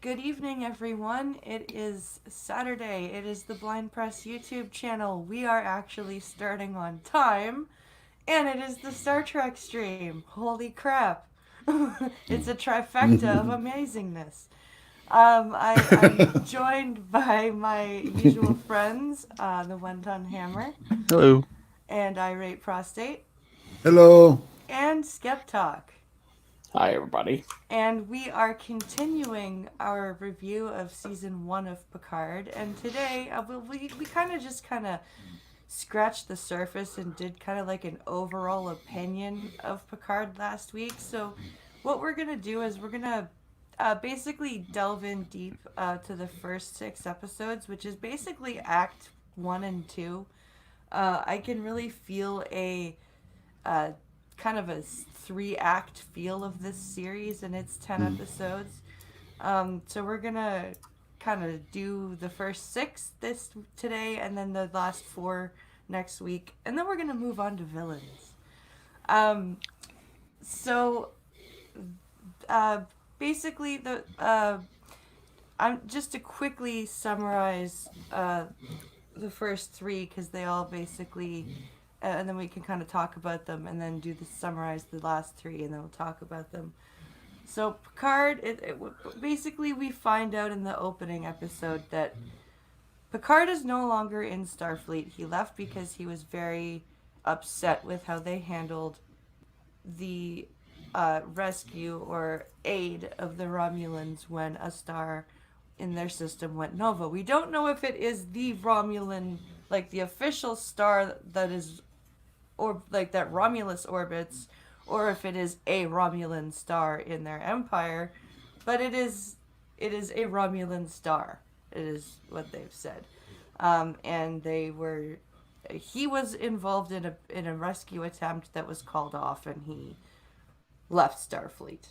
Good evening, everyone. It is Saturday. It is the Blind Press YouTube channel. We are actually starting on time, and it is the Star Trek stream. Holy crap. It's a trifecta of amazingness. I'm joined by my usual friends, the One Ton Hammer, Hello. and Irate Prostate, Hello. and Skep Talk. Hi, everybody. And we are continuing our review of season 1 of Picard. And today, we kind of scratched the surface and did kind of like an overall opinion of Picard last week. So, what we're going to do is we're going to basically delve in deep to the first 6 episodes, which is basically Act 1 and 2. I can really feel a uh, kind of a 3 act feel of this series, and it's 10 episodes. So we're gonna kind of do the first 6 this today, and then the last 4 next week, and then we're gonna move on to villains. Um, so uh, basically, I'm just to quickly summarize the first 3 because they all basically and then we can kind of talk about them and then summarize the last 3 and then we'll talk about them. So Picard, basically we find out in the opening episode that Picard is no longer in Starfleet. He left because he was very upset with how they handled the rescue or aid of the Romulans when a star in their system went nova. We don't know if it is the Romulan, like the official star that is, or like that Romulus orbits, or if it is a Romulan star in their empire, but it is a Romulan star. It is what they've said, and he was involved in a rescue attempt that was called off, and he left Starfleet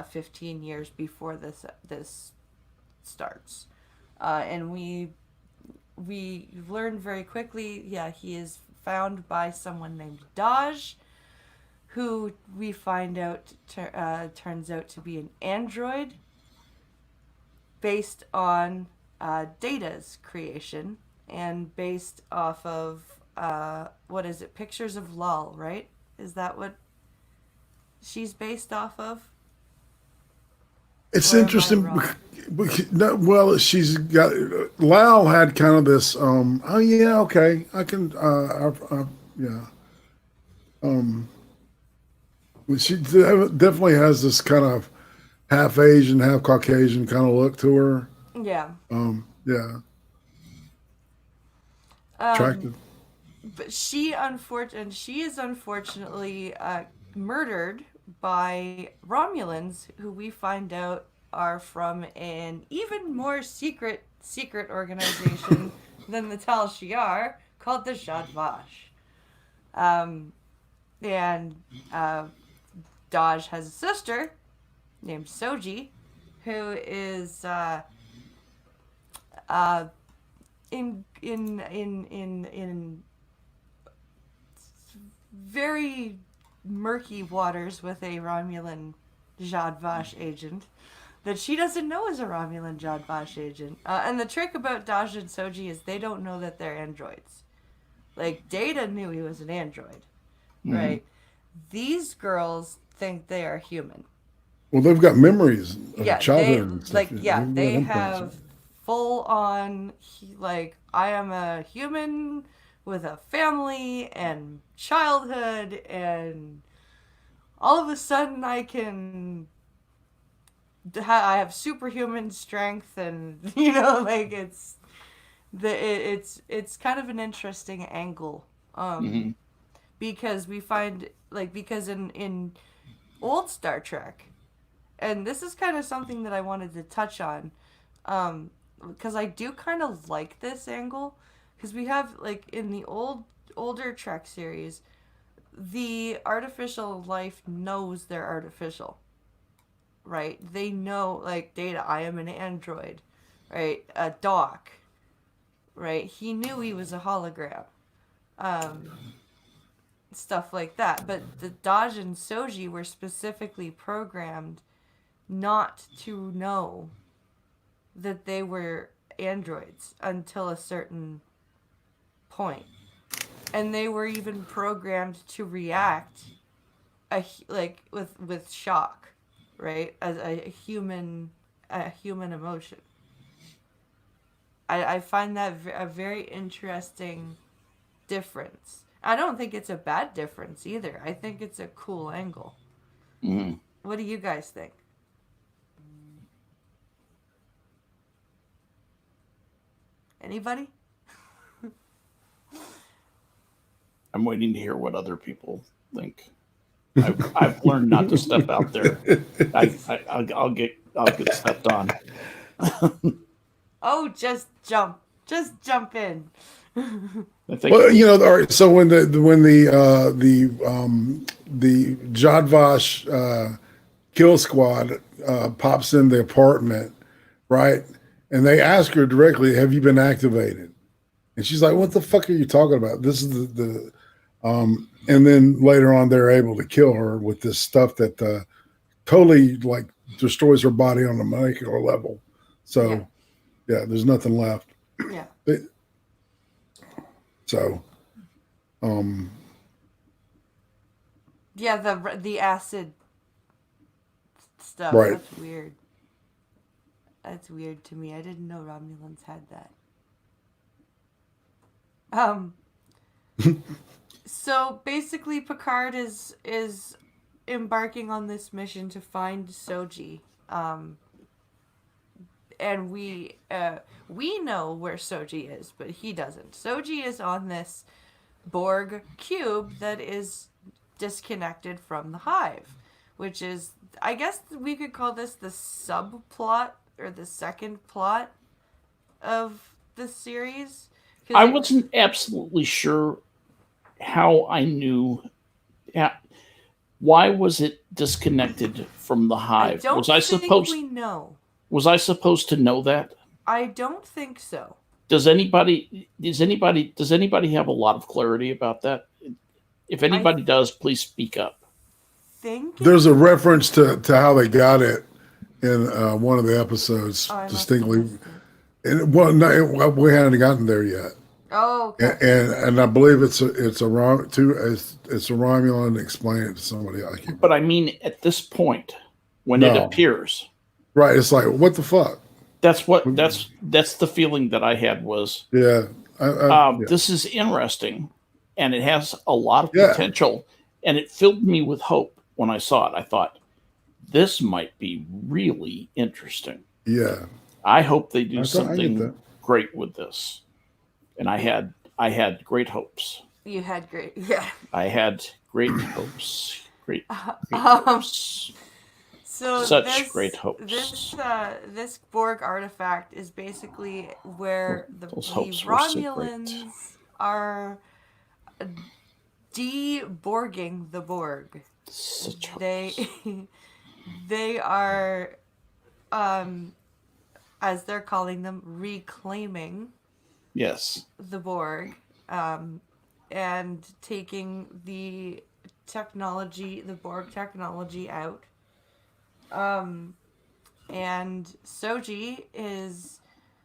15 years before this starts, and we learned very quickly. Yeah, he is found by someone named Daj, who we find out turns out to be an android based on Data's creation and based off of what is it? Pictures of Lal, right? Is that what she's based off of? It's Or am I interesting. wrong? Well, she's got Lau had kind of this. Oh yeah, okay, I can. Yeah. Um, she definitely has this kind of half Asian, half Caucasian kind of look to her. Yeah. Yeah, Um, attractive. but she is unfortunately murdered by Romulans, who we find out are from an even more secret organization than the Tal Shiar called the Jadvash. Um, and Daj has a sister named Soji, who is uh, in very murky waters with a Romulan Jadvash agent that she doesn't know is a Romulan Jadvash agent. And the trick about Daj and Soji is they don't know that they're androids. Like, Data knew he was an android, Hmm. right? These girls think they are human. Well, they've got memories of Yeah, they childhood and stuff. like Yeah, yeah, they've got they imprints. have full on like I am a human with a family and childhood, and all of a sudden I have superhuman strength, and like it's kind of an interesting angle, Hmm. because we find because in old Star Trek, and this is kind of something that I wanted to touch on, because I do kind of like this angle, because we have like in the older Trek series, the artificial life knows they're artificial, right? They know, like Data, I am an android, right? Doc, right? He knew he was a hologram, um, stuff like that. But the Daj and Soji were specifically programmed not to know that they were androids until a certain point. And they were even programmed to react with shock, right? As a human emotion. I find that a very interesting difference. I don't think it's a bad difference either. I think it's a cool angle. Mm. What do you guys think? Anybody? I'm waiting to hear what other people think. I've learned not to step out there. I'll get stepped on. Oh, just jump in. I think, Well, you know, all right. So when the Jadvash kill squad pops in the apartment, right, and they ask her directly, "Have you been activated?" And she's like, "What the fuck are you talking about? This is the." And then later on, they're able to kill her with this stuff that totally like destroys her body on a molecular level. So, yeah there's nothing left. Yeah. So, yeah, the acid stuff. Right. That's weird. That's weird to me. I didn't know Romulans had that. So basically, Picard is embarking on this mission to find Soji. And we know where Soji is, but he doesn't. Soji is on this Borg cube that is disconnected from the hive, which is, I guess we could call this the subplot or the second plot of the series. I wasn't absolutely sure how I knew. Why was it disconnected from the hive? We know. Was I supposed to know that? I don't think so. Does anybody have a lot of clarity about that? If anybody does, please speak up. There's a reference to how they got it in one of the episodes distinctly. And we hadn't gotten there yet. Oh, okay. And I believe it's a Romulan. Explain it to somebody. But I mean, at this point, when it appears, right? It's like, what the fuck? That's the feeling that I had was. Yeah. This is interesting, and it has a lot of potential, and it filled me with hope when I saw it. I thought, this might be really interesting. Yeah. I hope they do something great with this. And I had great hopes. You had great, yeah. I had great hopes. Great hopes. So great hopes. This Borg artifact is basically where the Romulans are de-Borging the Borg. They are, as they're calling them, reclaiming. Yes. The Borg, and taking the Borg technology out. And Soji is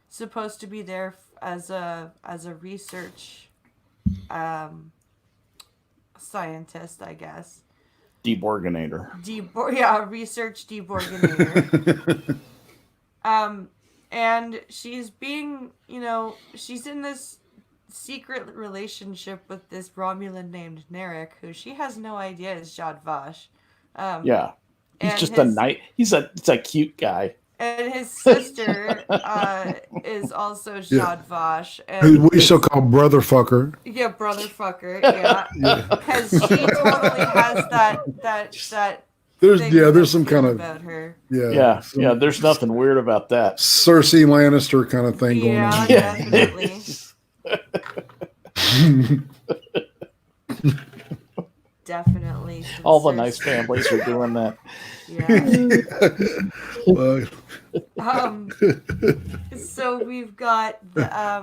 supposed to be there as a research scientist, I guess. Deborginator. Research deborginator. And she's being, she's in this secret relationship with this Romulan named Narek, who she has no idea is Jadvash. He's just he's a cute guy. And his sister is also Jadvash. And who we shall call brother fucker. Yeah, brother fucker. Yeah, because she totally has that. There's some kind of about her. There's nothing weird about that. Cersei Lannister kind of thing going on. Yeah, definitely. Definitely. All the nice families are doing that. So we've got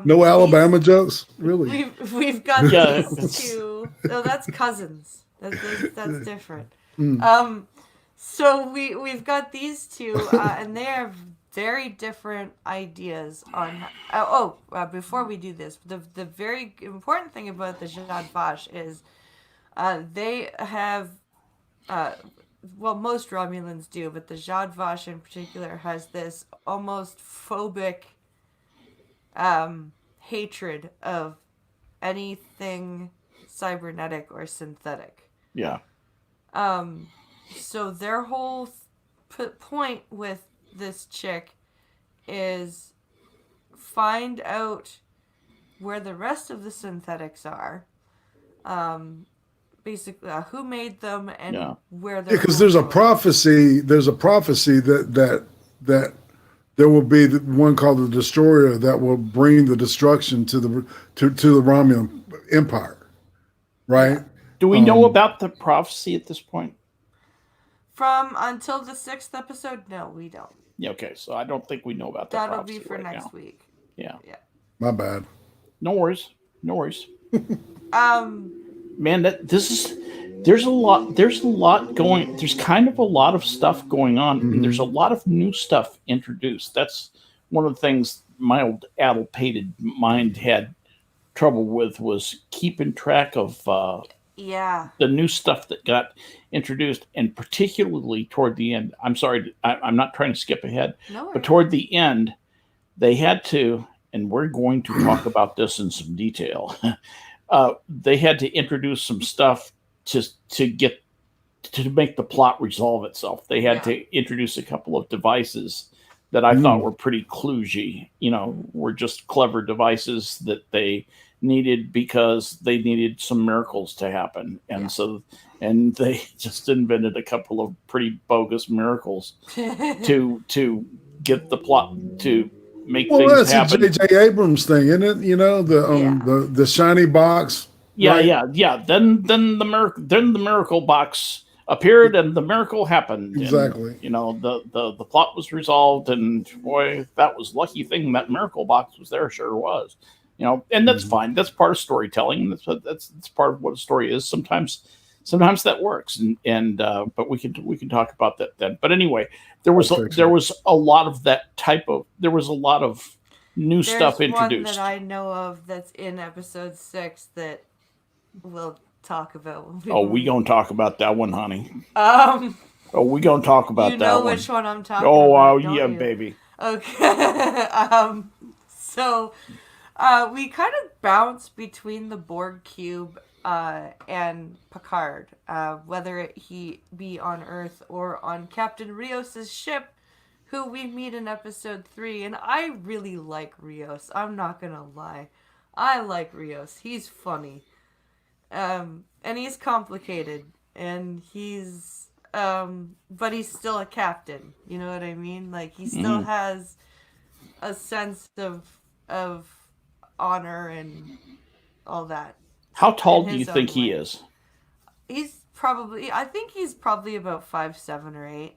no Alabama jokes, really. We've got these two. Oh, that's cousins. That's different. So we've got these two, and they are very different ideas on. Before we do this, the very important thing about the Zhat Vash is, they have, uh, well, most Romulans do, but the Zhat Vash in particular has this almost phobic, hatred of anything cybernetic or synthetic. Yeah. So their whole point with this chick is find out where the rest of the synthetics are. Basically, who made them and where they're. Because there's a prophecy. There's a prophecy that there will be one called the Destroyer that will bring the destruction to the Romulan Empire, right? Yeah. Do we know about the prophecy at this point? From until the 6th episode, no, we don't. Yeah, okay, so I don't think we know about that. That'll be for next week. Yeah. My bad. No worries. Man, there's a lot going. There's kind of a lot of stuff going on. Mm-hmm. And there's a lot of new stuff introduced. That's one of the things my old addle-pated mind had trouble with, was keeping track of the new stuff that got introduced, and particularly toward the end. I'm sorry, I'm not trying to skip ahead, but toward the end, they had to, and we're going to talk about this in some detail. They had to introduce some stuff to make the plot resolve itself. They had to introduce a couple of devices that I thought were pretty kludgy. Were just clever devices that they needed because they needed some miracles to happen, and they just invented a couple of pretty bogus miracles to get the plot to make things happen. Well, that's a J.J. Abrams thing, isn't it? The shiny box. Yeah, right? yeah. Then the miracle box appeared, and the miracle happened. Exactly. And, the plot was resolved, and boy, that was lucky thing that miracle box was there. Sure was. And that's fine. That's part of storytelling. That's part of what a story is. Sometimes that works, and but we can talk about that then. But anyway, there was a lot of that type of. There was a lot of new stuff introduced. One that I know of that's in episode 6 that we'll talk about. We gonna talk about that one, honey. We gonna talk about that one. You know which one I'm talking about. Oh, yeah, baby. Okay. So. We kind of bounce between the Borg cube and Picard, whether he be on Earth or on Captain Rios' ship, who we meet in episode 3. And I really like Rios. I'm not gonna lie. I like Rios. He's funny. And he's complicated. And he's... but he's still a captain. You know what I mean? Like, he still has a sense of honor and all that. How tall do you think he is? I think he's probably about 5'7" or 8.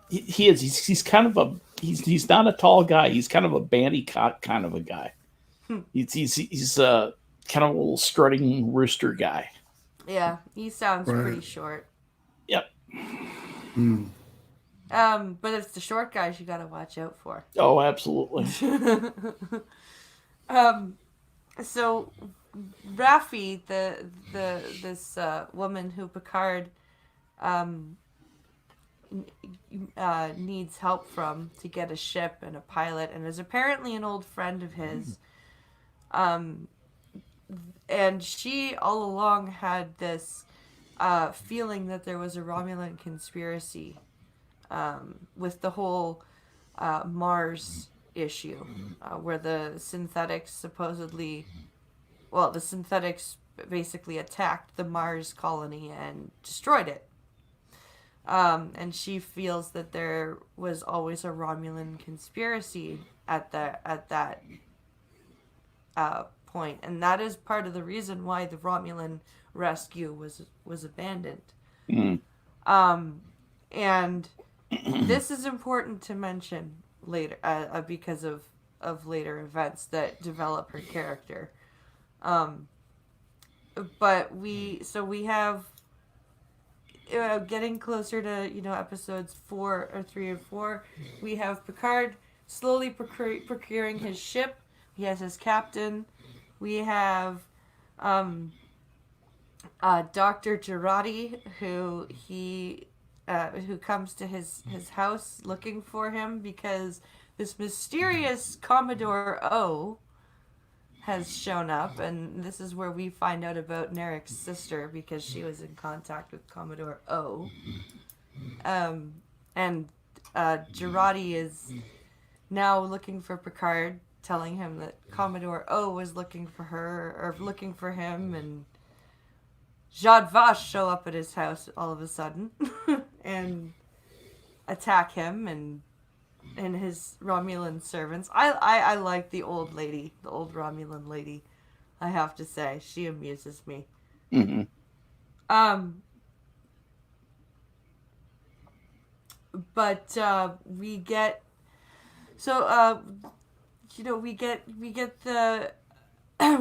He is. He's kind of he's not a tall guy. He's kind of a bandy cock kind of a guy. He's kind of a little strutting rooster guy. Yeah, he sounds pretty short. Yep. But it's the short guys you got to watch out for. Oh, absolutely. So Raffi, this woman who Picard needs help from to get a ship and a pilot, and is apparently an old friend of his. And she all along had this feeling that there was a Romulan conspiracy with the whole Mars issue, where the synthetics basically attacked the Mars colony and destroyed it. And she feels that there was always a Romulan conspiracy at that point, and that is part of the reason why the Romulan rescue was abandoned. And this is important to mention later, because of later events that develop her character. But we have getting closer to, episodes 3 and 4, we have Picard slowly procuring his ship. He has his captain. We have Dr. Girardi, who comes to his house looking for him because this mysterious Commodore O has shown up, and this is where we find out about Narek's sister because she was in contact with Commodore O. And Girardi is now looking for Picard, telling him that Commodore O was looking for her, or looking for him, and Jad Vash show up at his house all of a sudden and attack him and his Romulan servants. I like the old lady, the old Romulan lady, I have to say. She amuses me. Mm-hmm. But we get the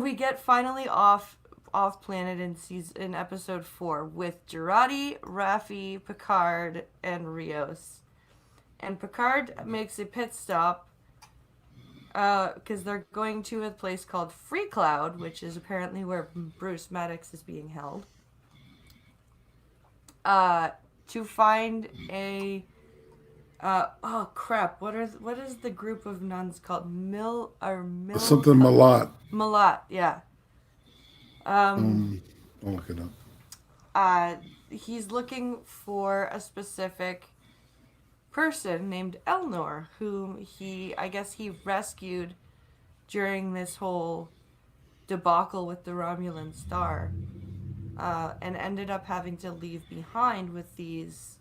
we get finally off planet in episode 4 with Girardi, Raffi, Picard, and Rios. And Picard makes a pit stop because they're going to a place called Free Cloud, which is apparently where Bruce Maddox is being held, to find a oh crap! What is the group of nuns called? Something Malat. Malat, yeah. I'll look it up. He's looking for a specific person named Elnor, whom he rescued during this whole debacle with the Romulan star, and ended up having to leave behind with these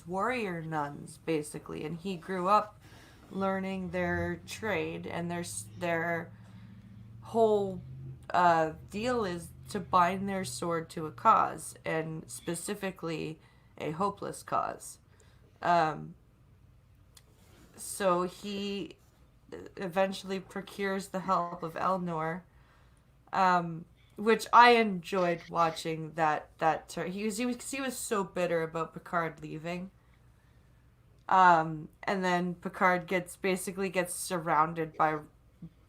warrior nuns, basically. And he grew up learning their trade, and their whole deal is to bind their sword to a cause, and specifically a hopeless cause. So he eventually procures the help of Elnor, which I enjoyed watching that he was so bitter about Picard leaving. And then Picard gets surrounded by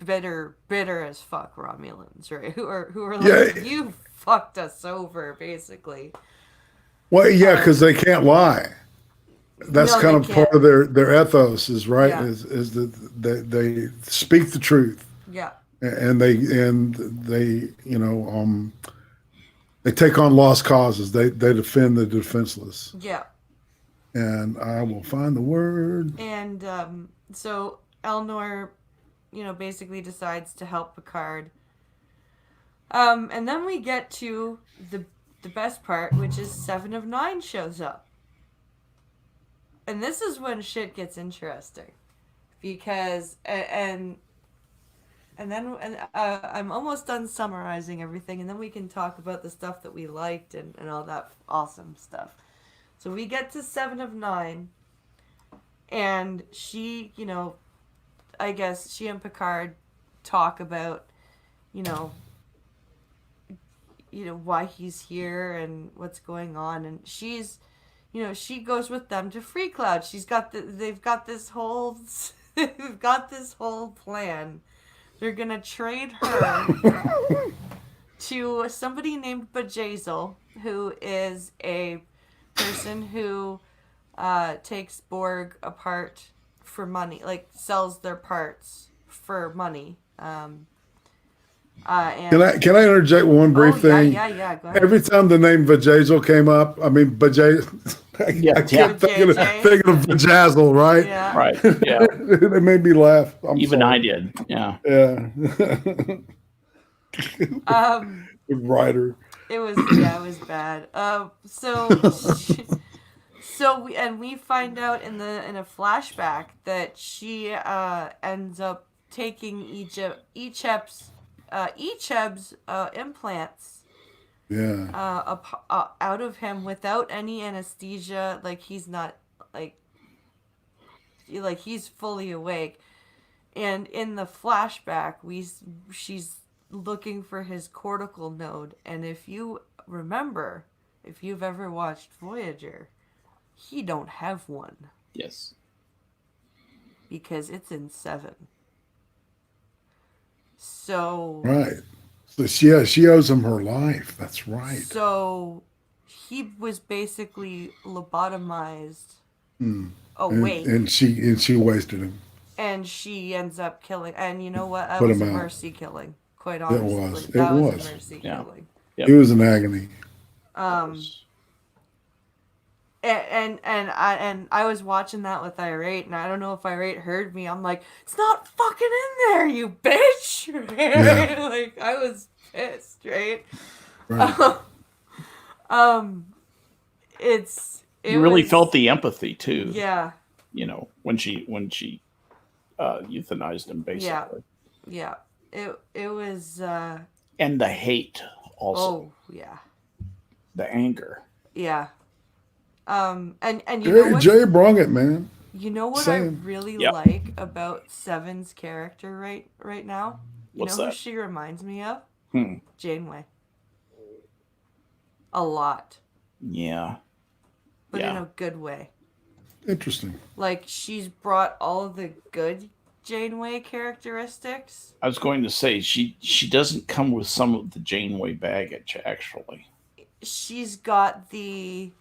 bitter as fuck Romulans, right? Who are like, you fucked us over, basically. Well, yeah, because they can't lie. That's kind of part of their ethos, is right. Yeah. Is that they speak the truth. Yeah. And they they take on lost causes. They defend the defenseless. Yeah. And I will find the word. And so Elnor, basically decides to help Picard. And then we get to the best part, which is 7 of 9 shows up. And this is when shit gets interesting, because and then I'm almost done summarizing everything, and then we can talk about the stuff that we liked and all that awesome stuff. So we get to 7 of 9, and she, I guess she and Picard talk about, why he's here and what's going on, and she's, she goes with them to Free Cloud. They've got this whole plan. They're gonna trade her to somebody named Bjayzl, who is a person who takes Borg apart for money, like sells their parts for money. And can I interject one brief thing? Yeah. Go ahead. Every time the name Bjayzl came up, I mean I kept thinking of Bjayzl, right? Yeah. Right. Yeah. It made me laugh. Even sorry. I did. Yeah. Yeah. Writer. It was bad. We find out in a flashback that she ends up taking Icheb's implants. Yeah. Out of him without any anesthesia. Like, he's not he's fully awake. And in the flashback, she's looking for his cortical node. And if you remember, if you've ever watched Voyager, he don't have one. Yes. Because it's in 7. So right. So she owes him her life. That's right. So he was basically lobotomized. And she wasted him. And she ends up killing. And you know what? That Put was him a out. mercy killing. Quite honestly, It was. a mercy Yeah. killing. Yep. He was in agony. And I was watching that with Irate, and I don't know if Irate heard me. I'm like, it's not fucking in there, you bitch! Yeah. Like, I was pissed, right? Right. You really felt the empathy too. Yeah. You know, when she euthanized him, basically. Yeah. It was. And the hate also. Oh yeah. The anger. Yeah. And you know what? Jay brung it, man. You know what Same. I really like about Seven's character right now? You What's know who that? she reminds me of? Hmm. Janeway. A lot. Yeah. But in a good way. Interesting. Like, she's brought all of the good Janeway characteristics. I was going to say she doesn't come with some of the Janeway baggage, actually. She's got the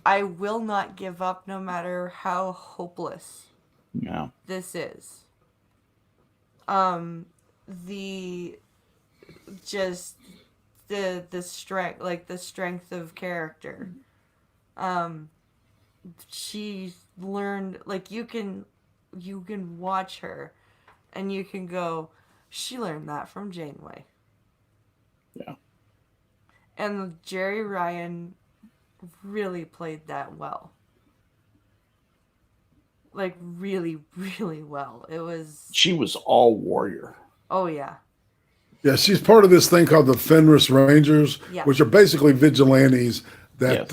I will not give up no matter how hopeless this is. The just the strength, like the strength of character. She's learned, like, you can watch her and you can go, she learned that from Janeway. Yeah. And Jerry Ryan really played that well. Like, really, really well. She was all warrior. Oh, yeah. Yeah, she's part of this thing called the Fenris Rangers, which are basically vigilantes that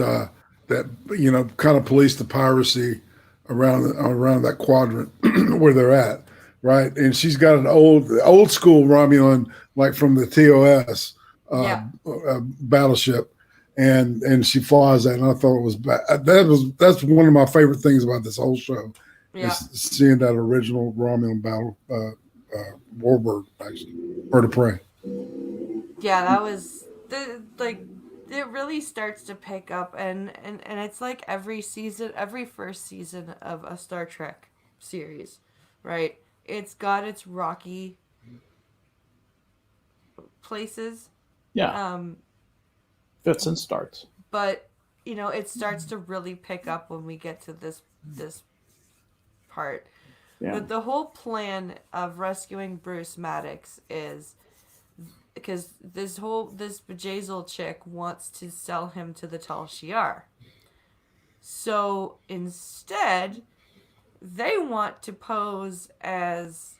kind of police the piracy around that quadrant where they're at, right? And she's got an old school Romulan, like from the TOS battleship, and she flies that, and I thought it was that's one of my favorite things about this whole show. Yeah. Is seeing that original Romulan battle warbird, actually, bird of prey. Yeah, that was it really starts to pick up, and it's like every first season of a Star Trek series, right? It's got its rocky places. Yeah. Fits and starts. But it starts to really pick up when we get to this part. Yeah. But the whole plan of rescuing Bruce Maddox is because this Bjayzl chick wants to sell him to the Tal Shiar. So instead, they want to pose as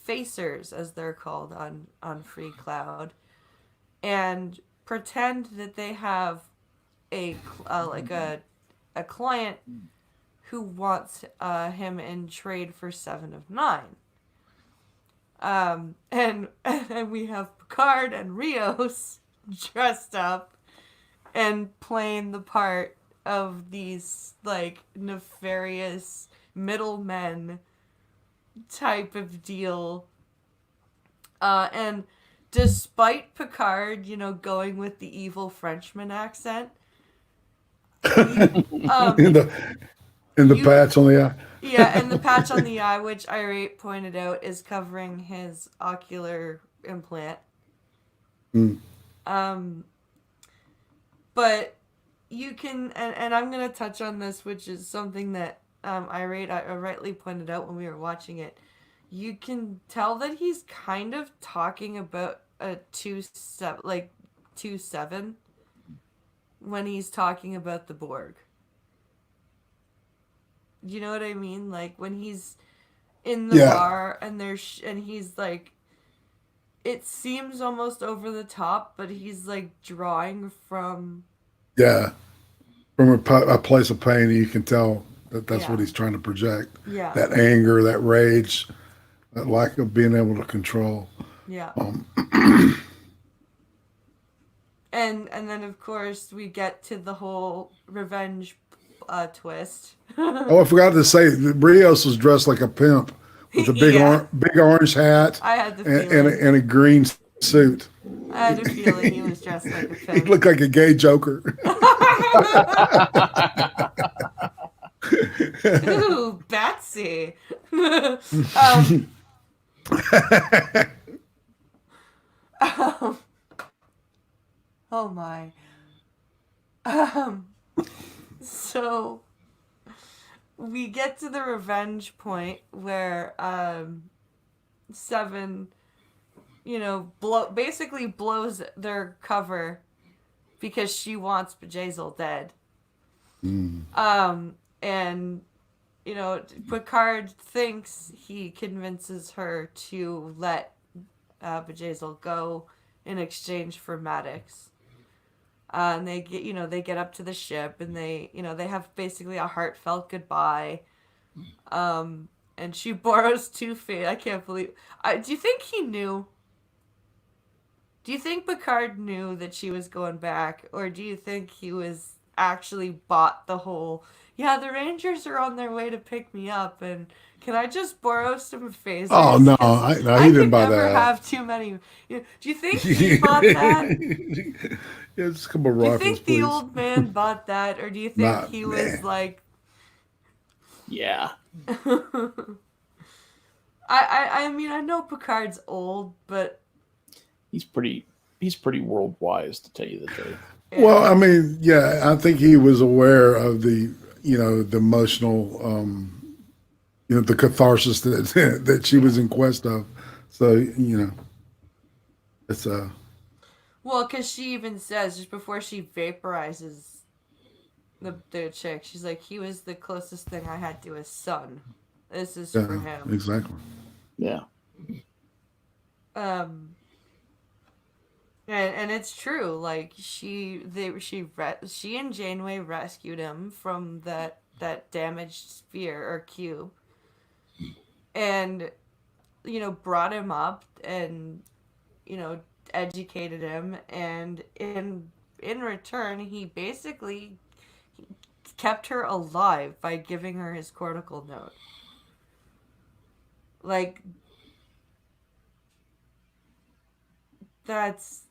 facers, as they're called on Free Cloud, and pretend that they have a client who wants him in trade for 7 of 9. And we have Picard and Rios dressed up and playing the part of these, like, nefarious middlemen type of deal. And despite Picard, going with the evil Frenchman accent, in the patch on the eye. Yeah, and the patch on the eye, which Irate pointed out, is covering his ocular implant. But you can, and I'm going to touch on this, which is something that Irate rightly pointed out when we were watching it. You can tell that he's kind of talking about a 2-7 when he's talking about the Borg. You know what I mean? Like, when he's in the bar and and he's like, it seems almost over the top, but he's like drawing from a place of pain. You can tell that's what he's trying to project. Yeah. That anger, that rage, that lack of being able to control. Yeah. And then of course we get to the whole revenge twist. Oh, I forgot to say, Rios was dressed like a pimp with a big orange hat I had the and a green suit. I had a feeling he was dressed like a pimp. He looked like a gay Joker. Ooh, Batsy. Oh my. So we get to the revenge point where Seven, basically blows their cover because she wants Bjayzl dead. And Picard thinks he convinces her to let Bjayzl go in exchange for Maddox. And they get up to the ship and they have basically a heartfelt goodbye. And she borrows Two-Face. I can't believe. Do you think he knew? Do you think Picard knew that she was going back, or do you think he was actually bought the whole? Yeah, the Rangers are on their way to pick me up, and can I just borrow some phasers? Oh no, he didn't buy that. I never have too many. Do you think he bought that? Yeah, just a couple of rifles, do you think the old man bought that, or do you think he was like? Yeah. I mean, I know Picard's old, but he's pretty world-wise, to tell you the truth. Yeah. Well, I mean, yeah, I think he was aware of the emotional, the catharsis that she was in quest of. So, it's Well, because she even says, just before she vaporizes the chick, she's like, he was the closest thing I had to his son. This is for him. Exactly. Yeah. And it's true. Like she and Janeway rescued him from that damaged sphere or cube, and brought him up and educated him, and in return he basically kept her alive by giving her his cortical note. Like that's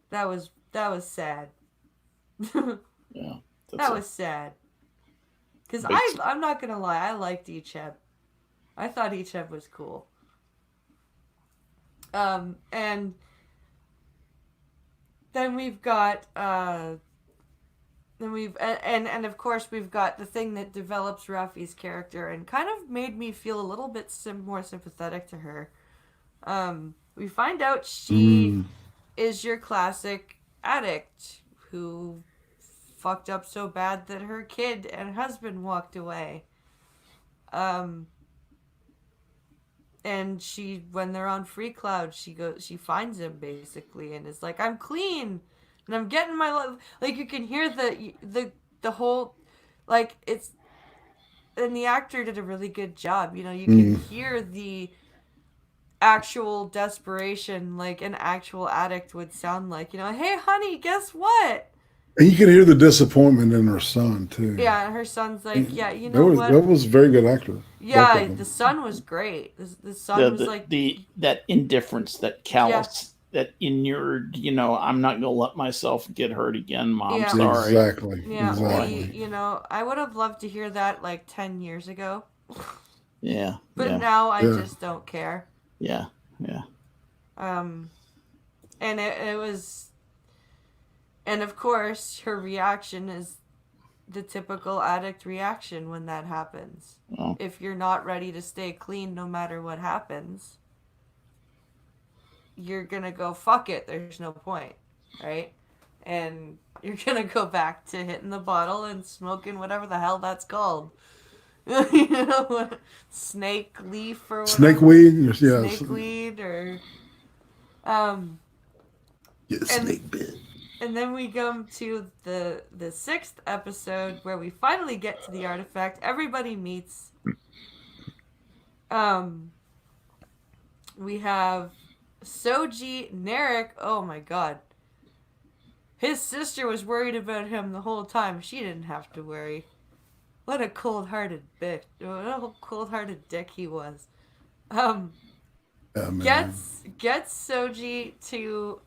that was sad. Yeah, that was sad. Because I'm not gonna lie, I liked Icheb. I thought Icheb was cool. And then we've got and of course we've got the thing that develops Raffi's character and kind of made me feel a little bit more sympathetic to her. We find out she is your classic addict who fucked up so bad that her kid and husband walked away. And when they're on Free Cloud, she finds him basically and is like, I'm clean and I'm getting my love. Like you can hear the whole, like it's, and the actor did a really good job. You can hear the actual desperation like an actual addict would sound like. Hey honey, guess what? And you can hear the disappointment in her son too. Yeah, and her son's like, yeah, what? That was a very good actor. Yeah, the son was great. The son was like that indifference, that callous, that inured. I'm not gonna let myself get hurt again, Mom. Sorry. Exactly. Yeah, exactly. I would have loved to hear that like 10 years ago. Yeah. But now I just don't care. Yeah. And it was. And of course, her reaction is the typical addict reaction when that happens. Oh. If you're not ready to stay clean no matter what happens, you're going to go, fuck it, there's no point, right? And you're going to go back to hitting the bottle and smoking whatever the hell that's called. Snake leaf or whatever. Snake weed? Yeah. Snake weed or... snake bit. And then we come to the 6th episode where we finally get to the artifact. Everybody meets. We have Soji, Narek, oh my god. His sister was worried about him the whole time. She didn't have to worry. What a cold-hearted bitch. What a cold-hearted dick he was. Gets Soji to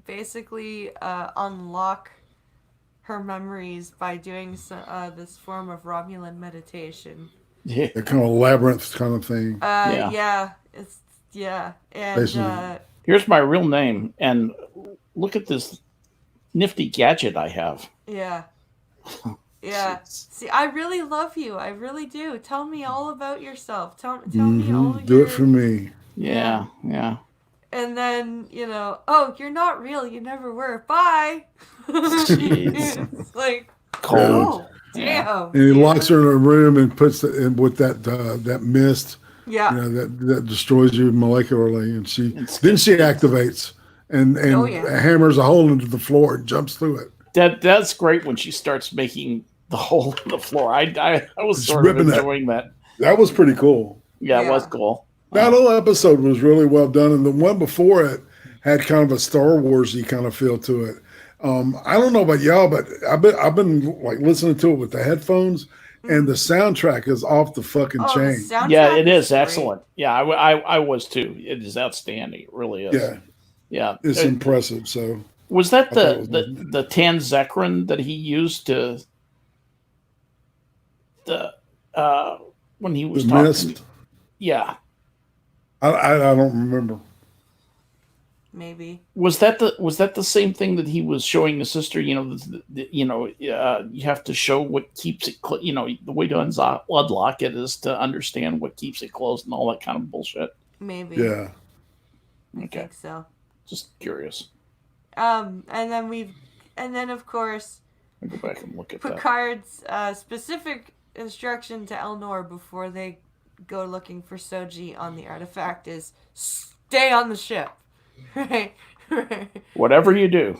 basically unlock her memories by doing this form of Romulan meditation. Yeah, a kind of labyrinth kind of thing. And here's my real name, and look at this nifty gadget I have. Yeah. Yeah. See, I really love you. I really do. Tell me all about yourself. Tell me all. Do it for me. Yeah. And then, oh, you're not real. You never were. Bye. It's like, cold. Oh, damn. And he locks her in a room and puts it in with that mist. Yeah. That destroys you molecularly, and she activates and hammers a hole into the floor and jumps through it. That's great when she starts making the hole in the floor. I was sort of enjoying that. That was pretty cool. Yeah, it was cool. That whole episode was really well done, and the one before it had kind of a Star Wars-y kind of feel to it. I don't know about y'all, but I've been like listening to it with the headphones, and the soundtrack is off the fucking chain. Yeah, it is excellent. Yeah, I was too. It is outstanding. It really is. Yeah, it's impressive. So was that the Tanzekrin that he used to when he was talking? Mist? Yeah. I don't remember. Maybe. Was that the same thing that he was showing the sister? You have to show what keeps it. The way to unlock it is to understand what keeps it closed and all that kind of bullshit. Maybe. Yeah. I think so. Just curious. And then of course, I'll go back and look at Picard's specific instruction to Elnor before they go looking for Soji on the artifact is stay on the ship. Right. Whatever you do,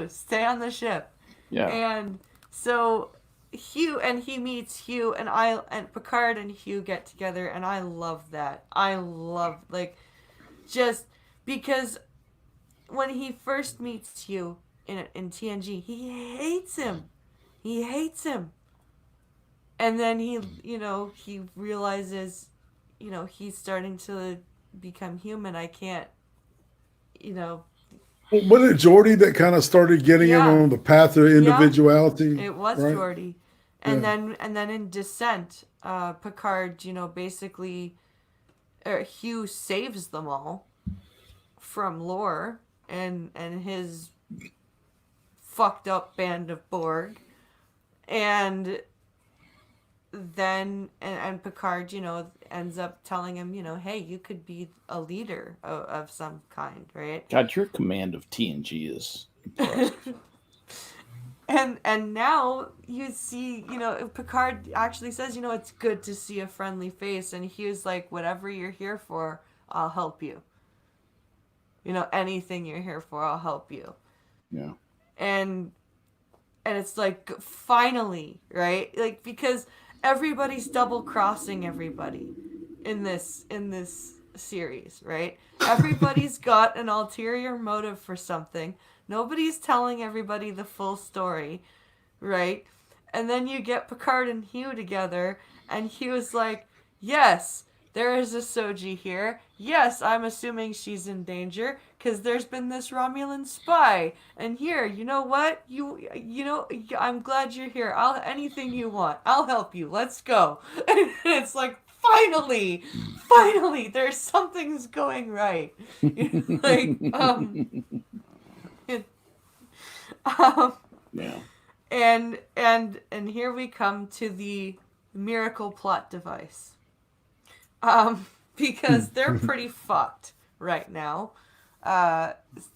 stay on the ship. Yeah. And so he meets Hugh, and Picard and Hugh get together, and I love that. Just because when he first meets Hugh in TNG, he hates him. And then he realizes, he's starting to become human. I can't, Well, wasn't it Geordi that kind of started getting him on the path of individuality? It was, right? Geordi. And then in Descent, Picard, basically, Hugh saves them all from Lore and his fucked up band of Borg. And then and Picard, ends up telling him, hey, you could be a leader of some kind, right? God, your command of TNG is impressive. and now you see, Picard actually says, it's good to see a friendly face, and Hugh's like, whatever you're here for, I'll help you. Anything you're here for, I'll help you. Yeah. And it's like, finally, right? Like, because everybody's double crossing everybody in this series, right? Everybody's got an ulterior motive for something. Nobody's telling everybody the full story, right? And then you get Picard and Hugh together, and Hugh's like, yes, there is a Soji here. Yes, I'm assuming she's in danger because there's been this Romulan spy. And here, you know what? I'm glad you're here. Anything you want, I'll help you. Let's go. And it's like, finally, there's something's going right. Yeah. And here we come to the miracle plot device. Because they're pretty fucked right now.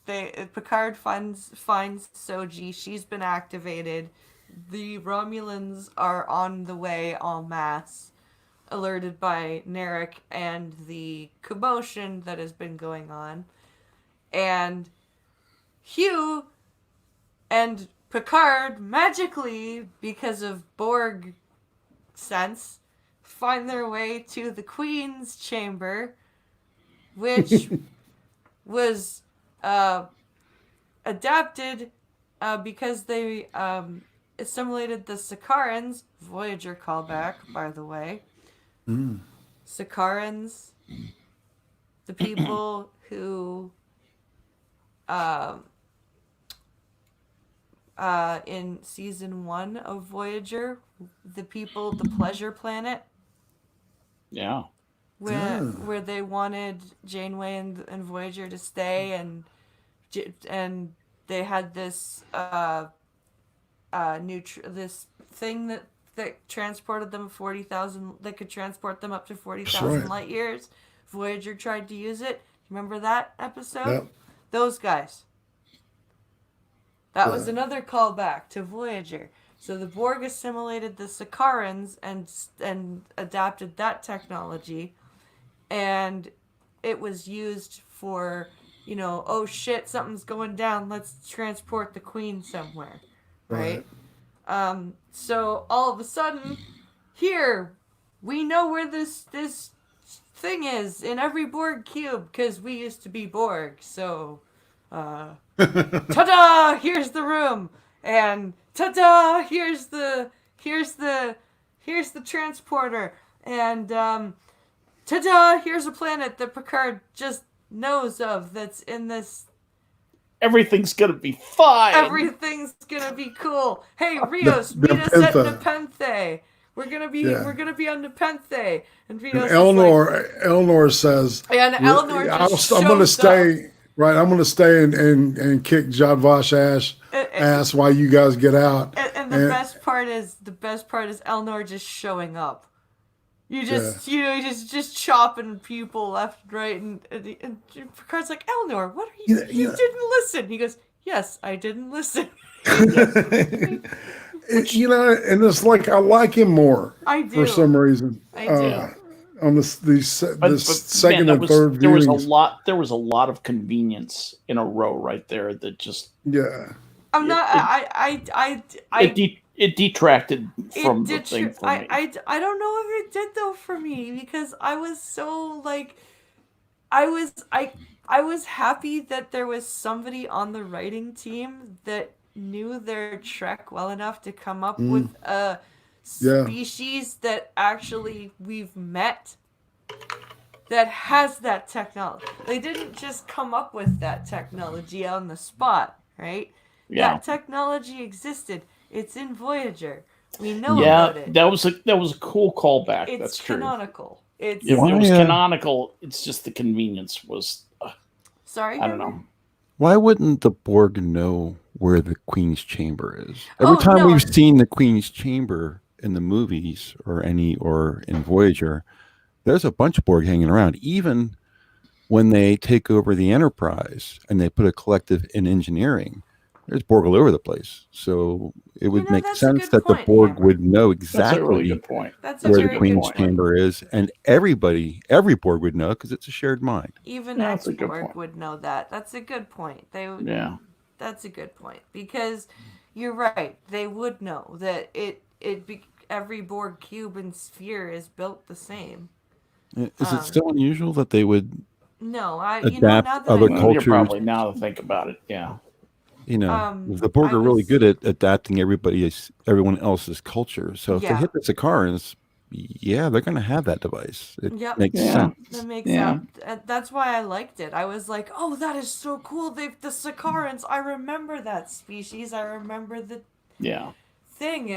Picard finds Soji. She's been activated. The Romulans are on the way en masse, alerted by Narek and the commotion that has been going on. And Hugh and Picard magically, because of Borg sense, find their way to the Queen's chamber, which was adapted because they assimilated the Sakarans. Voyager callback, by the way. Sakarans, the people who in season 1 of Voyager, the Pleasure Planet. Yeah. Where they wanted Janeway and Voyager to stay, and they had this this thing that transported them 40,000, that could transport them up to 40,000 light years. Voyager tried to use it. Remember that episode? Yep. Those guys. That was another callback to Voyager. So the Borg assimilated the Sakarans and adapted that technology, and it was used for, oh shit, something's going down, let's transport the Queen somewhere, right? So all of a sudden, here, we know where this thing is in every Borg cube, because we used to be Borg, so ta-da! Here's the room, and ta-da! Here's the transporter, and ta-da! Here's a planet that Picard just knows of that's in this. Everything's gonna be fine. Everything's gonna be cool. Hey, Rios, meet us at Nepenthe. We're gonna be on Nepenthe, and Rios. And Eleanor says, and Eleanor just I'm gonna stay. Up. Right, I'm gonna stay and kick Jadvash ass while you guys get out. And the best part is Eleanor just showing up. You just just chopping people left and right, and Picard's like, Eleanor, what are you? You didn't listen. He goes, yes, I didn't listen. And it's like I like him more. I do for some reason. I do. On this second man, and third viewings. There was a lot of convenience in a row right there that just I'm not it detracted from the thing for me. I don't know if it did though for me, because I was so like I was happy that there was somebody on the writing team that knew their Trek well enough to come up with a species that actually we've met that has that technology. They didn't just come up with that technology on the spot, right? Yeah. That technology existed. It's in Voyager. We know about it. That was a cool callback. That's true. It's canonical. It was canonical. It's just the convenience was. Sorry, I don't know. Why wouldn't the Borg know where the Queen's chamber is? Every time we've seen the Queen's chamber in the movies or in Voyager, there's a bunch of Borg hanging around. Even when they take over the Enterprise and they put a collective in engineering, there's Borg all over the place. So it would make sense that the Borg would know exactly really good point. where the Queen's chamber is, and every Borg would know because it's a shared mind. Even ex-Borg would know that. That's a good point. That's a good point, because you're right. They would know that every Borg cube and sphere is built the same. Is it still unusual that they would adapt other cultures? Probably now to think about it, yeah. The Borg are really good at adapting everyone else's culture. So if they hit the Sakarans, they're going to have that device. It makes sense. That makes sense. That's why I liked it. I was like, oh, that is so cool. The Sakarans, I remember that species. I remember the thing.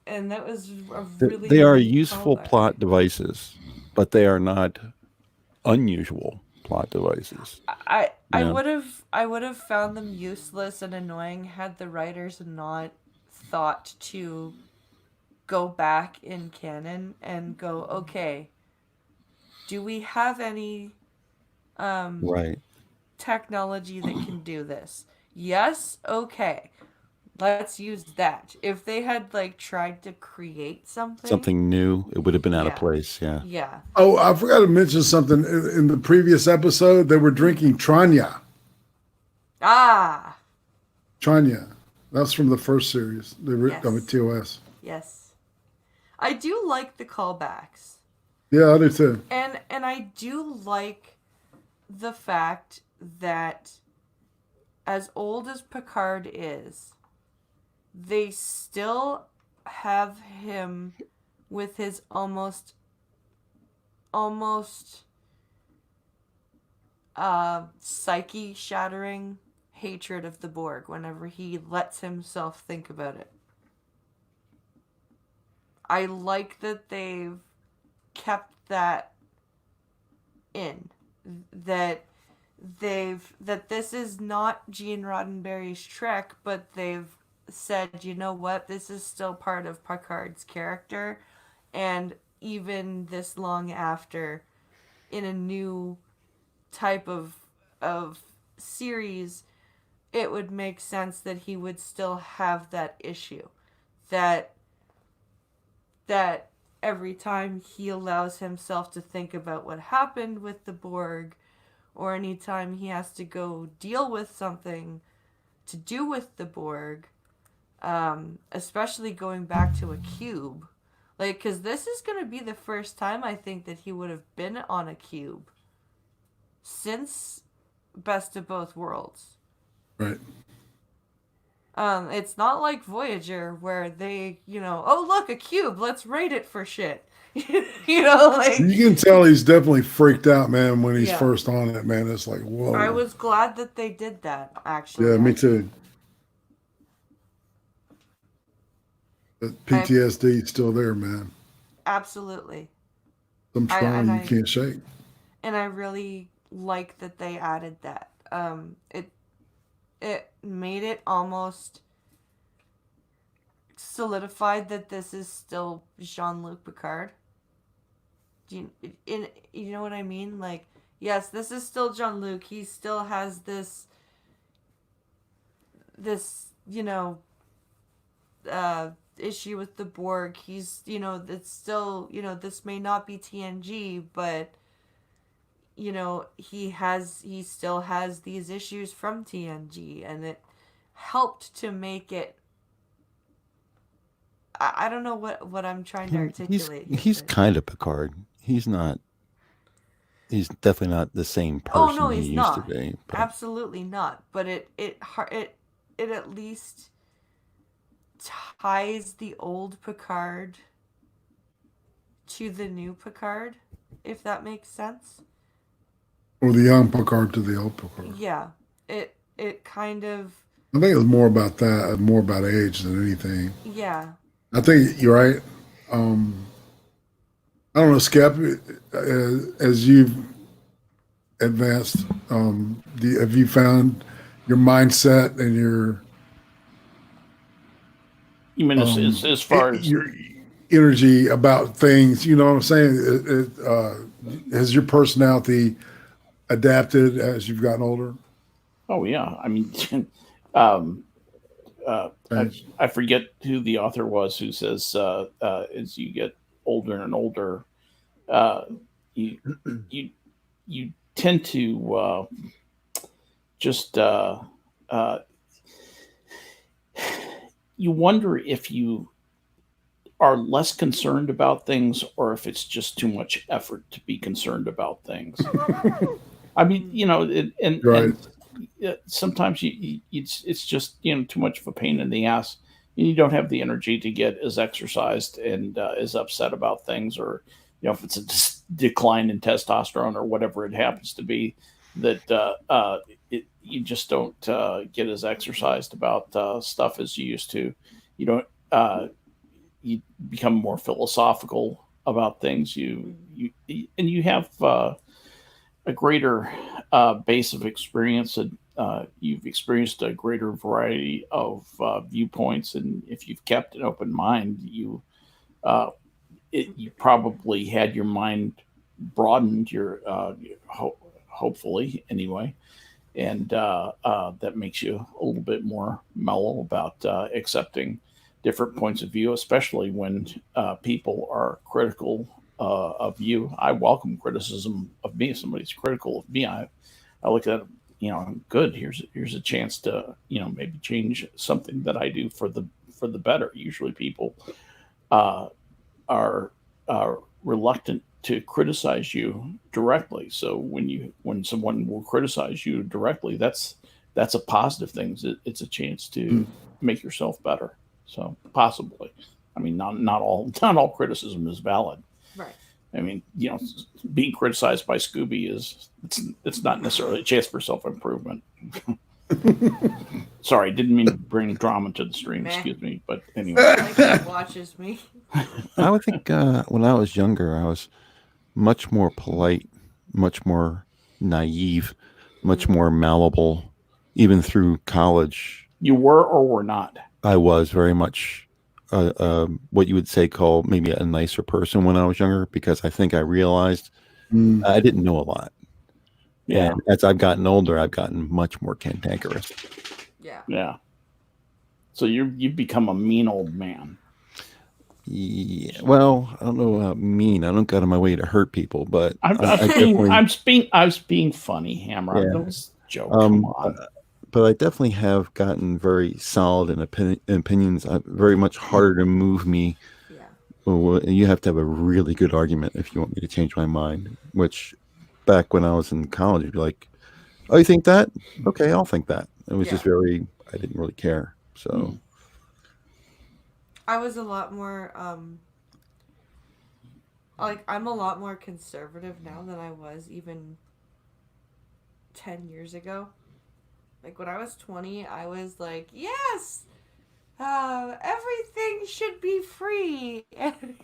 And that was a really They are useful plot devices, but they are not unusual plot devices. I would have found them useless and annoying had the writers not thought to go back in canon and go, okay, do we have any technology that can do this? Yes, okay. Let's use that. If they had tried to create something new, it would have been out of place. Yeah. Oh, I forgot to mention something in the previous episode. They were drinking Tranya. Tranya. That's from the first series. They were of TOS. Yes. I do like the callbacks. Yeah, I do too. And I do like the fact that as old as Picard is, they still have him with his almost psyche shattering hatred of the Borg whenever he lets himself think about it. I like that they've kept that in. That this is not Gene Roddenberry's Trek, but they've said, you know what, this is still part of Picard's character, and even this long after, in a new type of series, it would make sense that he would still have that issue, that every time he allows himself to think about what happened with the Borg, or anytime he has to go deal with something to do with the Borg, especially going back to a cube, like, because this is going to be the first time I think that he would have been on a cube since Best of Both Worlds. Right. It's not like Voyager where they, oh look, a cube, let's rate it for shit. Like, you can tell he's definitely freaked out, man, when he's first on it, man. It's like, whoa. I was glad that they did that, actually. Yeah, me too. The PTSD is still there, man. Absolutely. Some trauma you can't shake. And I really like that they added that. It made it almost solidified that this is still Jean-Luc Picard. You know what I mean? Like, yes, this is still Jean-Luc. He still has this issue with the Borg. He's, it's still, this may not be TNG, but he still has these issues from TNG, and it helped to make it. I don't know what I'm trying to articulate. He's kind of Picard. He's definitely not the same person he used to be. But. Absolutely not. But it at least ties the old Picard to the new Picard, if that makes sense. Or the young Picard to the old Picard. Yeah. It kind of. I think it was more about that, more about age than anything. Yeah. I think you're right. I don't know, Skep, as you've advanced, have you found your mindset and your... You mean as far as... your energy about things, you know what I'm saying? Has your personality adapted as you've gotten older? Oh, yeah. I mean... I forget who the author was who says as you get older and older, you tend to just you wonder if you are less concerned about things or if it's just too much effort to be concerned about things. I mean, and sometimes it's just too much of a pain in the ass, and you don't have the energy to get as exercised and as upset about things, or if it's a decline in testosterone or whatever it happens to be, that you just don't get as exercised about stuff as you used to. You don't you become more philosophical about things. You have a greater base of experience, and you've experienced a greater variety of viewpoints. And if you've kept an open mind, you probably had your mind broadened, hopefully anyway, and that makes you a little bit more mellow about accepting different points of view, especially when people are critical of you. I welcome criticism of me. If somebody's critical of me, I look at it, good. Here's a chance to maybe change something that I do for the better. Usually, people are reluctant to criticize you directly. So when someone will criticize you directly, that's a positive thing. It's a chance to make yourself better. So possibly, I mean, not all criticism is valid. Right. I mean, being criticized by Scooby it's not necessarily a chance for self-improvement. Sorry, didn't mean to bring drama to the stream. Excuse me, but anyway. Like he watches me. I would think when I was younger, I was much more polite, much more naive, much more malleable, even through college. You were or were not? I was very much what you would say call maybe a nicer person when I was younger, because I think I realized I didn't know a lot. Yeah. And as I've gotten older, I've gotten much more cantankerous. Yeah. Yeah. So you've become a mean old man. Yeah. Well, I don't know how mean. I don't go out of my way to hurt people, but I was being funny, Hammer. Yeah. That was a joke. Come on. But I definitely have gotten very solid in opinions. Very much harder to move me. Yeah. Well, you have to have a really good argument if you want me to change my mind, which back when I was in college, you'd be like, oh, you think that? Okay, I'll think that. It was just I didn't really care. So I was a lot more, I'm a lot more conservative now than I was even 10 years ago. Like, when I was 20, I was like, yes, everything should be free. And,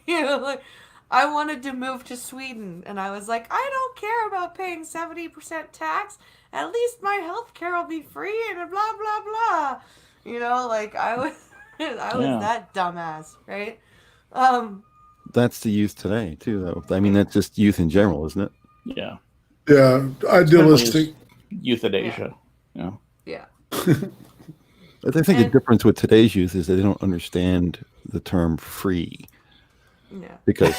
I wanted to move to Sweden, and I was like, I don't care about paying 70% tax. At least my health care will be free, and blah, blah, blah. I was that dumbass, right? that's the youth today, too, though. I mean, that's just youth in general, isn't it? Yeah. Yeah. Idealistic. Euthanasia. Yeah. Yeah. But I think the difference with today's youth is that they don't understand the term free. Yeah. Because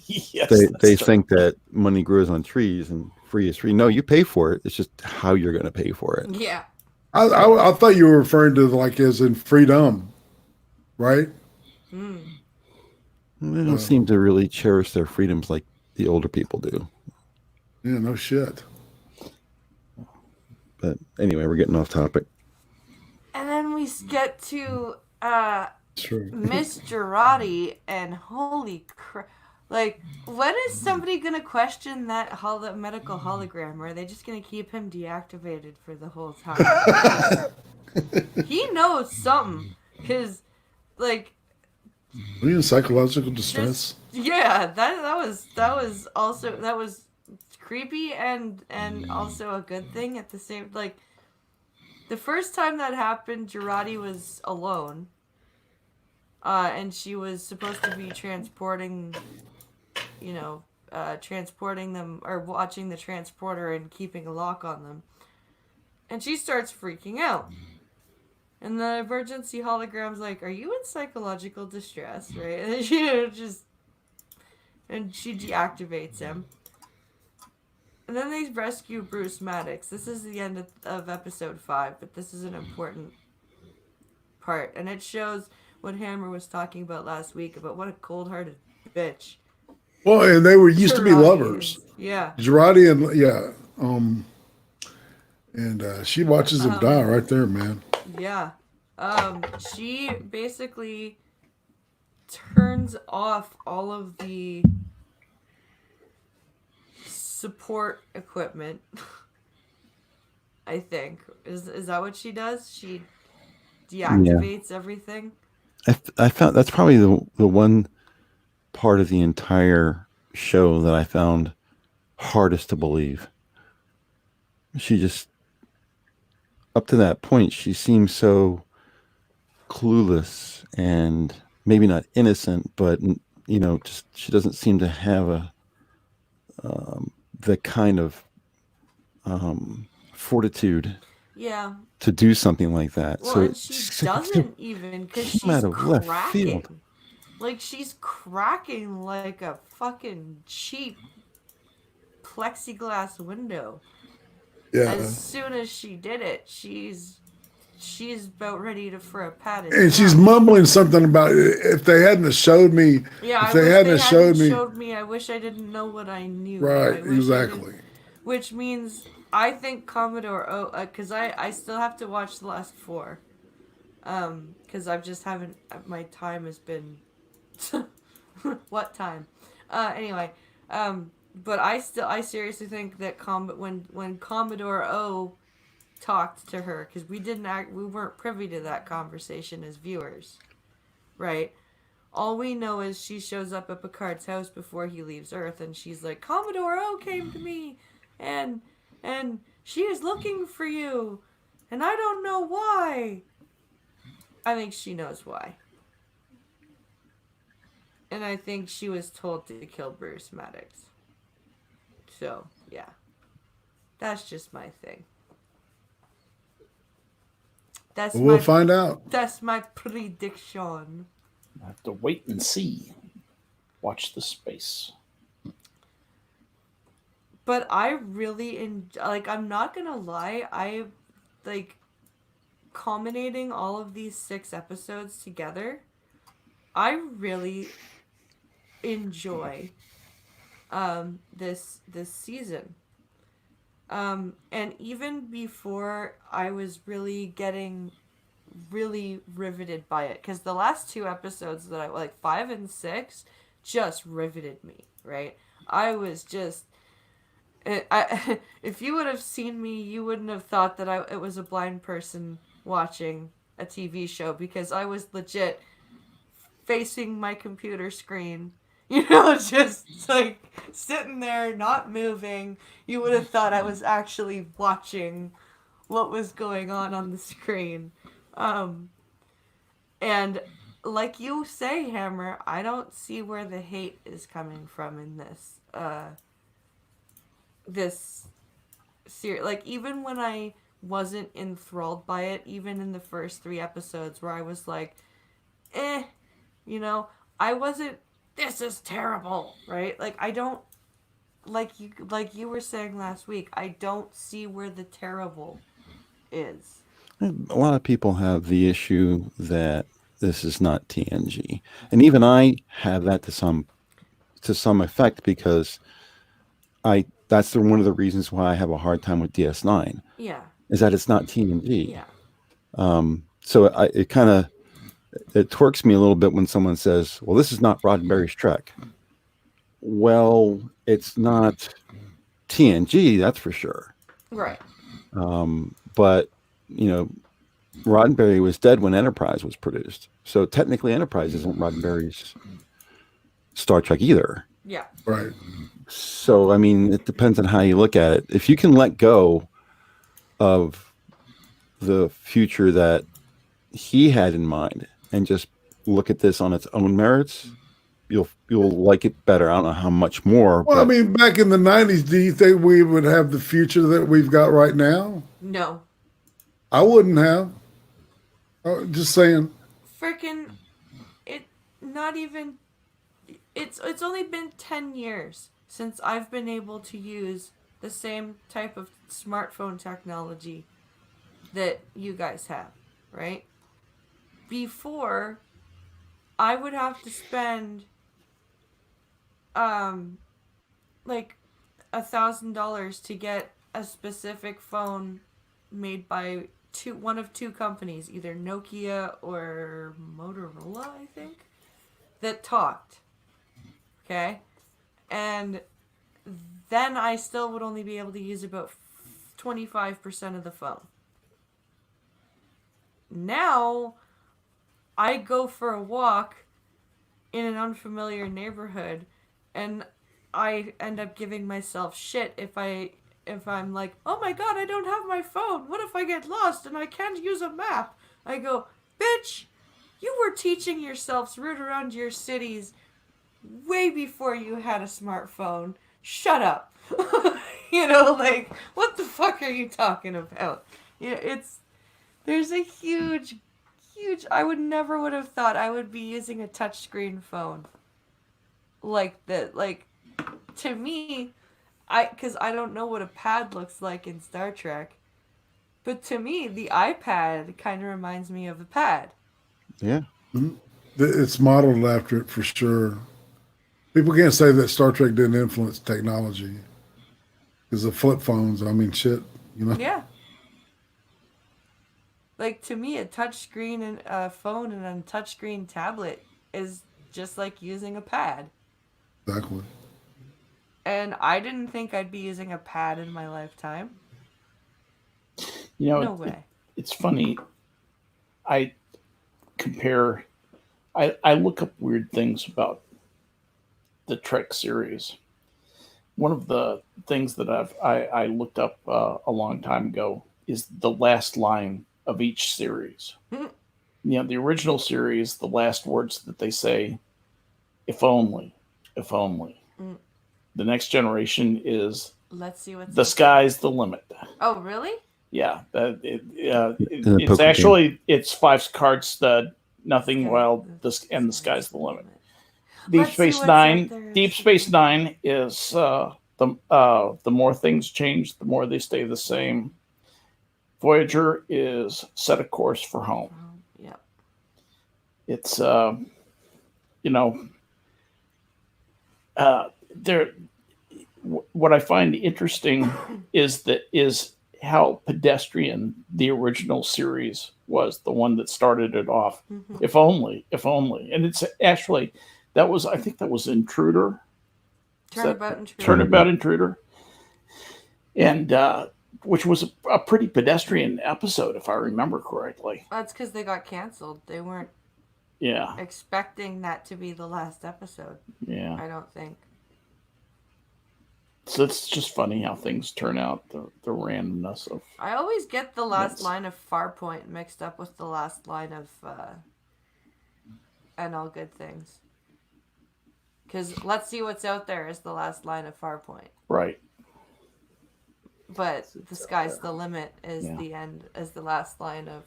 yes, they think that money grows on trees and free is free. No, you pay for it. It's just how you're going to pay for it. Yeah. I thought you were referring to like as in freedom, right? They don't seem to really cherish their freedoms like the older people do. Yeah, no shit. But anyway, we're getting off topic. And then we get to True. Miss Girardi, and holy crap. Like, when is somebody going to question that medical hologram? Or are they just going to keep him deactivated for the whole time? He knows something. Because, like... Were you in psychological distress? Yeah, that was creepy and also a good thing at the same... Like, the first time that happened, Girardi was alone. And she was supposed to be transporting them, or watching the transporter and keeping a lock on them. And she starts freaking out. And the emergency hologram's like, are you in psychological distress, right? And she deactivates him. And then they rescue Bruce Maddox. This is the end of episode 5, but this is an important part. And it shows what Hammer was talking about last week, about what a cold-hearted bitch. Well, and they used to be lovers. Yeah. Girardi and she watches him die right there, man. Yeah. She basically turns off all of the support equipment. I think. Is that what she does? She deactivates everything? I found that's probably the one part of the entire show that I found hardest to believe. She just, up to that point, she seems so clueless and maybe not innocent, but just she doesn't seem to have the kind of fortitude. Yeah. To do something like that. Well, so and she doesn't even, because she's cracking. Like, she's cracking like a fucking cheap plexiglass window. Yeah. As soon as she did it, she's she's about ready for a pat. And she's mumbling something about if they hadn't have showed me. Yeah, if they hadn't showed me. I wish I didn't know what I knew. Right, exactly. Which means I think Commodore O, because I still have to watch the last 4, because I've just haven't. My time has been. What time? Anyway, but I seriously think that when Commodore O talked to her, because we weren't privy to that conversation as viewers, right? All we know is she shows up at Picard's house before he leaves Earth, and she's like, Commodore O came to me, and she is looking for you, and I don't know why. I think she knows why. And I think she was told to kill Bruce Maddox. So, yeah. That's just my thing. We'll find out. That's my prediction. I have to wait and see. Watch the space. But I really I'm not gonna lie, I culminating all of these 6 episodes together, I really enjoy this season. And even before I was really getting really riveted by it, because the last 2 episodes that I 5 and 6 just riveted me, right? I was just if you would have seen me, you wouldn't have thought that it was a blind person watching a TV show, because I was legit facing my computer screen, just sitting there, not moving. You would have thought I was actually watching what was going on the screen. And like you say, Hammer, I don't see where the hate is coming from in this. This series, even when I wasn't enthralled by it, even in the first 3 episodes where I was like, I wasn't, this is terrible, right? I don't, like you were saying last week, I don't see where the terrible is. A lot of people have the issue that this is not TNG, and even I have that to some effect, because that's one of the reasons why I have a hard time with DS9. Yeah. Is that it's not TNG. Yeah. So it twerks me a little bit when someone says, well, this is not Roddenberry's Trek. Well, it's not TNG, that's for sure. Right. But, Roddenberry was dead when Enterprise was produced. So technically Enterprise isn't Roddenberry's Star Trek either. Yeah. Right. So, it depends on how you look at it. If you can let go of the future that he had in mind and just look at this on its own merits, you'll like it better. I don't know how much more. Well, back in the 90s, do you think we would have the future that we've got right now? No. I wouldn't have. Just saying. Freaking, it's only been 10 years since I've been able to use the same type of smartphone technology that you guys have, right? Before, I would have to spend $1,000 to get a specific phone made by one of 2 companies, either Nokia or Motorola, I think, that talked. Okay? And then I still would only be able to use about 25% of the phone. Now, I go for a walk in an unfamiliar neighborhood, and I end up giving myself shit if I'm like, oh my god, I don't have my phone. What if I get lost and I can't use a map? I go, bitch, you were teaching yourselves route around your cities way before you had a smartphone. Shut up. What the fuck are you talking about? There's a huge, I would have thought I would be using a touchscreen phone like that. To me, because I don't know what a pad looks like in Star Trek, But to me, the iPad kind of reminds me of a pad. Yeah. It's modeled after it for sure. People can't say that Star Trek didn't influence technology because the flip phones. I mean, shit. Yeah. Like, to me, a touchscreen and a phone and a touchscreen tablet is just like using a pad. Exactly. And I didn't think I'd be using a pad in my lifetime. No way. It's funny. I look up weird things about the Trek series. One of the things that I looked up a long time ago is the last line of each series. The original series, the last words that they say, if only, if only. The Next Generation is, let's see what's the sky's the limit. Oh, really? Yeah, it's actually it's 5 cards stud, nothing wild, and the sky's the limit. Deep Space Nine is the more things change, the more they stay the same. Voyager is set a course for home. Yeah. It's there. What I find interesting is how pedestrian the original series was, the one that started it off. If only, and it's actually I think that was Intruder. Turnabout Intruder, and which was a pretty pedestrian episode, if I remember correctly. That's because they got canceled. They weren't expecting that to be the last episode. Yeah, I don't think. So it's just funny how things turn out, the randomness of... I always get the last line of Farpoint mixed up with the last line of And All Good Things. Because Let's See What's Out There is the last line of Farpoint. Right. But The Sky's the Limit is the end, is the last line of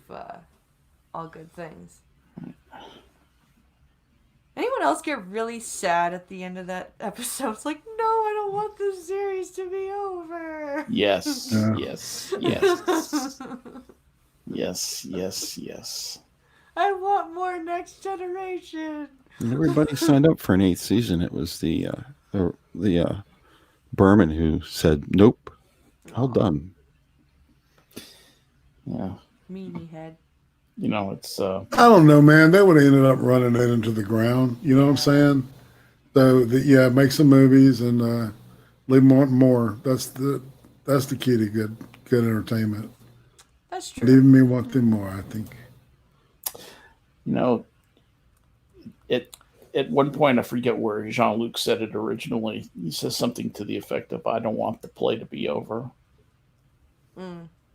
All Good Things. Anyone else get really sad at the end of that episode? It's like, no, I don't want this series to be over. Yes, yes. Yes. I want more Next Generation. Everybody signed up for an 8th season. It was the Berman who said, nope, all done. Yeah. Meanie head. It's... I don't know, man. They would have ended up running it into the ground. You know what I'm saying? So, make some movies and leave more and more. That's the key to good entertainment. That's true. Leave me wanting more, I think. At one point, I forget where Jean-Luc said it originally. He says something to the effect of, I don't want the play to be over.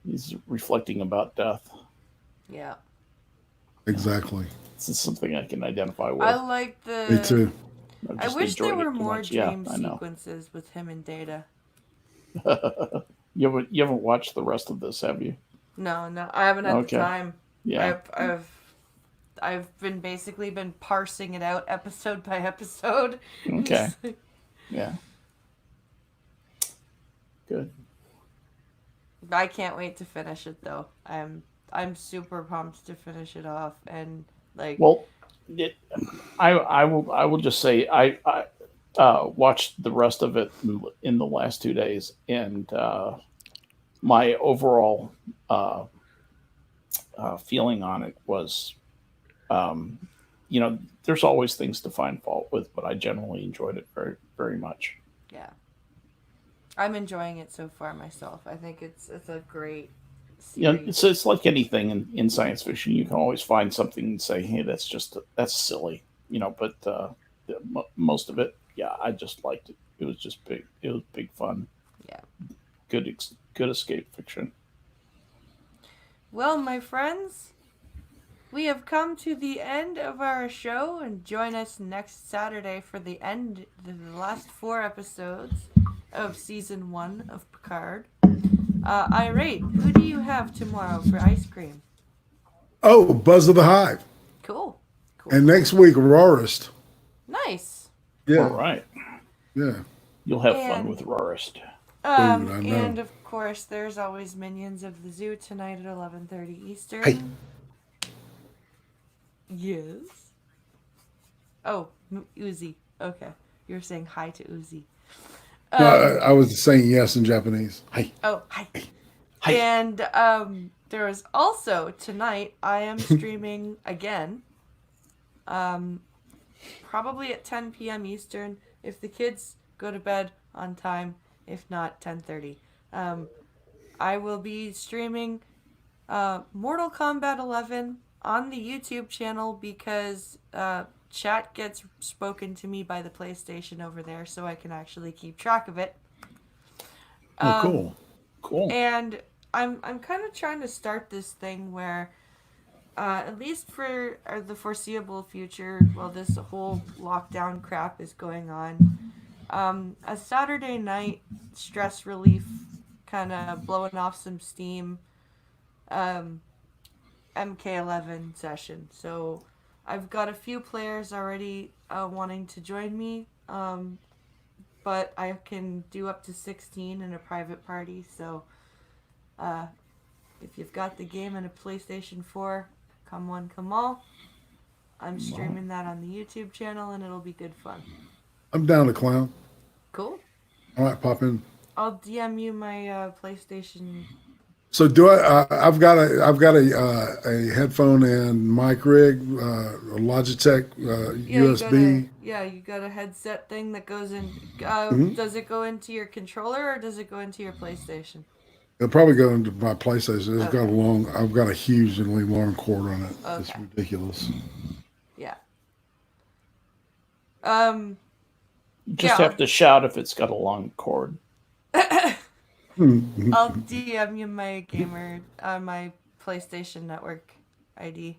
He's reflecting about death. Yeah. Exactly. This is something I can identify with. I like the... Me too. I wish there were more dream sequences with him and Data. You haven't watched the rest of this, have you? No, I haven't had the time. Yeah. I've basically been parsing it out episode by episode. Okay. Yeah. Good. I can't wait to finish it though. I'm super pumped to finish it off, and like. Well, I will just say I watched the rest of it in the last 2 days, and my overall feeling on it was, there's always things to find fault with, but I generally enjoyed it very, very much. Yeah, I'm enjoying it so far myself. I think it's a great series. It's like anything in science fiction. You can always find something and say, hey, that's silly, but most of it, I just liked it. It was just big. It was big fun. Yeah. Good escape fiction. Well, my friends, we have come to the end of our show, and join us next Saturday for the last 4 episodes of season 1 of Picard. Irate, who do you have tomorrow for ice cream? Oh, Buzz of the Hive. Cool. And next week, Rarist. Nice. Yeah. All right. Yeah. You'll have fun with Rarist. I know. And of course, there's always Minions of the Zoo tonight at 11:30 Eastern. Hey. Yes. Oh, Uzi. Okay, you're saying hi to Uzi. No, I was saying yes in Japanese. Hi. Oh, hi. Hi. And there is also tonight. I am streaming again. Probably at 10 p.m. Eastern. If the kids go to bed on time, if not 10:30. I will be streaming Mortal Kombat 11 on the YouTube channel because chat gets spoken to me by the PlayStation over there, so I can actually keep track of it. Oh, cool. Cool. And I'm kind of trying to start this thing where, at least for the foreseeable future, while this whole lockdown crap is going on, a Saturday night stress relief, kind of blowing off some steam, MK11 session. So I've got a few players already wanting to join me, but I can do up to 16 in a private party. So if you've got the game and a PlayStation 4, come one, come all. I'm streaming that on the YouTube channel, and it'll be good fun. I'm down to clown. Cool. All right, pop in. I'll DM you my PlayStation. So do I? I've got a headphone and mic rig, a Logitech USB. You got a headset thing that goes in. Does it go into your controller or does it go into your PlayStation? It'll probably go into my PlayStation. It's got a long. I've got a hugely long cord on it. Okay. It's ridiculous. Yeah. You just have to shout if it's got a long cord. I'll DM you my gamer, my PlayStation Network ID.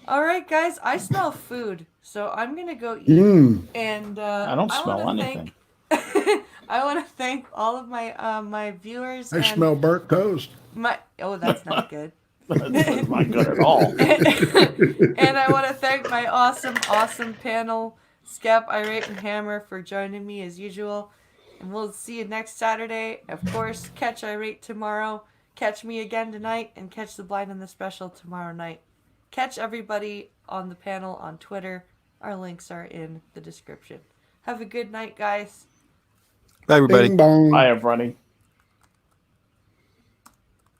All right, guys. I smell food, so I'm gonna go eat. And I don't smell anything. I want to thank all of my my viewers. I smell burnt toast. That's not good. That's not good at all. And I want to thank my awesome panel, Skep, Irate, and Hammer, for joining me as usual. And we'll see you next Saturday. Of course, catch Irate tomorrow. Catch me again tonight, and catch the Blind and the Special tomorrow night. Catch everybody on the panel on Twitter. Our links are in the description. Have a good night, guys. Bye, everybody. Bing bong. Bye, everybody.